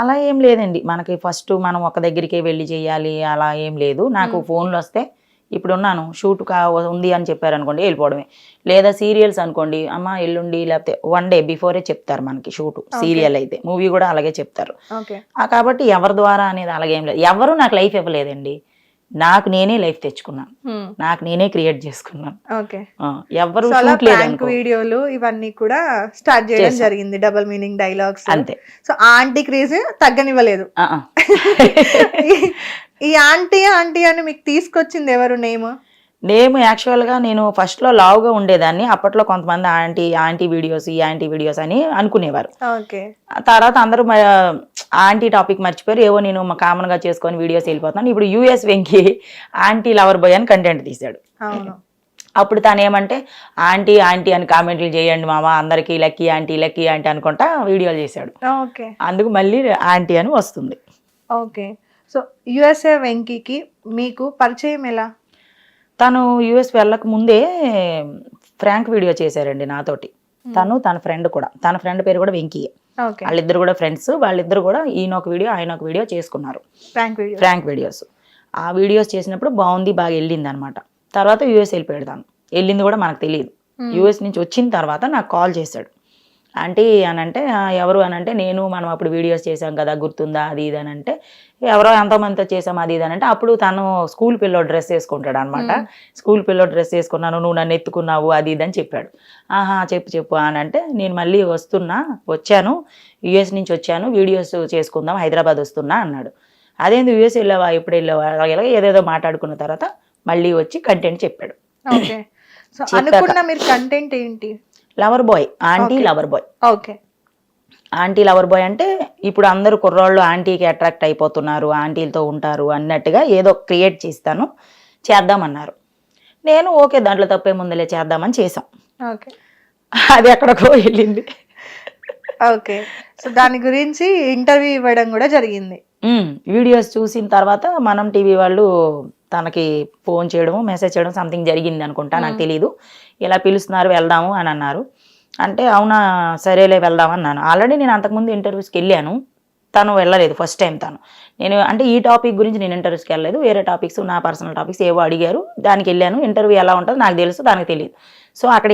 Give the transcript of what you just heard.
అలా ఏం లేదండి. మనకి ఫస్ట్ మనం ఒక దగ్గరికే వెళ్లి చేయాలి అలా ఏం లేదు. నాకు ఫోన్‌లు వస్తే ఇప్పుడున్నాను షూట్ ఉంది అని చెప్పారనుకోండి వెళ్ళిపోవడమే. లేదా సీరియల్స్ అనుకోండి, అమ్మ ఎల్లుండి లేకపోతే 1 డే బిఫోరే చెప్తారు మనకి షూట్. సీరియల్ అయితే. మూవీ కూడా అలాగే చెప్తారు. ఓకే. కాబట్టి ఎవరి ద్వారా అనేది అలాగేం లేదు. ఎవరు నాకు లైఫ్ ఇవ్వలేదండి. నాకు నేనే లైఫ్ తెచ్చుకున్నాను. నాకు నేనే క్రియేట్ చేసుకున్నాను. ఓకే. ఎవరు సో అలా షూట్ ప్రాంక్ లేదనుకో. వీడియోలు ఇవన్నీ కూడా స్టార్ట్ చేయడం జరిగింది. Double meaning dialogues. అంతే. సో ఆ ఆంటీ క్రేజ్ తగ్గనివ్వలేదు. ఈ ఆంటీ ఆంటీ అని మీకు తీసుకొచ్చింది ఎవరు నేమ్? నేమ్ యాక్చువల్గా నేను ఫస్ట్లో లావుగా ఉండేదాన్ని. అప్పట్లో కొంతమంది ఆంటీ వీడియోస్ ఈ ఆంటీ వీడియోస్ అని అనుకునేవారు. ఓకే. తర్వాత అందరూ ఆంటీ టాపిక్ మర్చిపోయారు. ఏవో నేను కామన్గా చేసుకొని వీడియోస్ వెళ్ళిపోతున్నాను. ఇప్పుడు US Venky aunty lover boy అని కంటెంట్ తీశాడు. అవును. అప్పుడు తను ఏమంటే ఆంటీ ఆంటీ అని కామెంట్లు చేయండి మామ, అందరికీ లక్కీ ఆంటీ అనుకుంటా వీడియోలు చేశాడు. ఓకే. అందుకు మళ్ళీ ఆంటీ అని వస్తుంది. ఓకే. సో యుఎస్ఏ వెంకీకి మీకు పరిచయం ఎలా? తను యుఎస్ వెళ్ళక ముందే ఫ్రాంక్ వీడియో చేశారండి నాతోటి. తన ఫ్రెండ్ కూడా, తన ఫ్రెండ్ పేరు కూడా వెంకీయే. వాళ్ళిద్దరు కూడా ఫ్రెండ్స్. వాళ్ళిద్దరు కూడా ఈయన ఒక వీడియో ఆయన ఒక వీడియో చేసుకున్నారు, ఫ్రాంక్ వీడియోస్. ఆ వీడియోస్ చేసినప్పుడు బాగుంది, బాగా వెళ్ళింది అనమాట. తర్వాత యూఎస్ వెళ్ళిపోయాడు. తను వెళ్ళింది కూడా మనకు తెలియదు. యూఎస్ నుంచి వచ్చిన తర్వాత నాకు కాల్ చేశాడు. ఆంటీ అని అంటే ఎవరు అని అంటే నేను మనం అప్పుడు వీడియోస్ చేసాం కదా గుర్తుందా అది ఇది అని అంటే ఎవరో ఎంతోమందితో చేసాం అది ఇది అని అంటే అప్పుడు తను స్కూల్ పిల్లో డ్రెస్ వేసుకుంటాడు అనమాట. స్కూల్ పిల్లో డ్రెస్ వేసుకున్నాను, నువ్వు నన్ను ఎత్తుకున్నావు అది ఇది అని చెప్పాడు. ఆహా చెప్పు అని అంటే నేను మళ్ళీ వచ్చాను యూఎస్ నుంచి వచ్చాను, వీడియోస్ చేసుకుందాం హైదరాబాద్ వస్తున్నా అన్నాడు. అదేంది యూఎస్ వెళ్ళావా, ఎప్పుడు వెళ్ళావా, అలాగే ఏదేదో మాట్లాడుకున్న తర్వాత మళ్ళీ వచ్చి కంటెంట్ చెప్పాడు. ఓకే. సో అనుకున్న మీరు కంటెంట్ ఏంటి? Lover boy, aunty lover boy. Okay. Aunty lover boy అంటే ఇప్పుడు అందరూ కుర్రాళ్ళు ఆంటీకి అట్రాక్ట్ అయిపోతున్నారు, ఆంటీలతో ఉంటారు అన్నట్టుగా ఏదో క్రియేట్ చేద్దామన్నారు. నేను ఓకే దాంట్లో తప్పే ముందులే చేద్దామని చేసాం. ఓకే. అది ఎక్కడికో వెళ్ళింది. ఓకే. సో దాని గురించి ఇంటర్వ్యూ ఇవ్వడం కూడా జరిగింది. వీడియోస్ చూసిన తర్వాత మనం టీవీ వాళ్ళు తనకి ఫోన్ చేయడం మెసేజ్ చేయడం సంథింగ్ జరిగింది అనుకుంటా, నాకు తెలీదు. ఇలా పిలుస్తున్నారు వెళ్దాము అని అన్నారు. అంటే అవునా సరేలే వెళ్దాం అన్నాను. ఆల్రెడీ నేను అంతకుముందు ఇంటర్వ్యూస్కి వెళ్ళాను, తను వెళ్ళలేదు ఫస్ట్ టైం. నేను అంటే ఈ టాపిక్ గురించి నేను ఇంటర్వ్యూస్కి వెళ్ళలేదు, వేరే టాపిక్స్ నా పర్సనల్ టాపిక్స్ ఏవో అడిగారు, దానికి వెళ్ళాను. ఇంటర్వ్యూ ఎలా ఉంటుందో నాకు తెలుసు, దానికి తెలియదు. సో అక్కడికి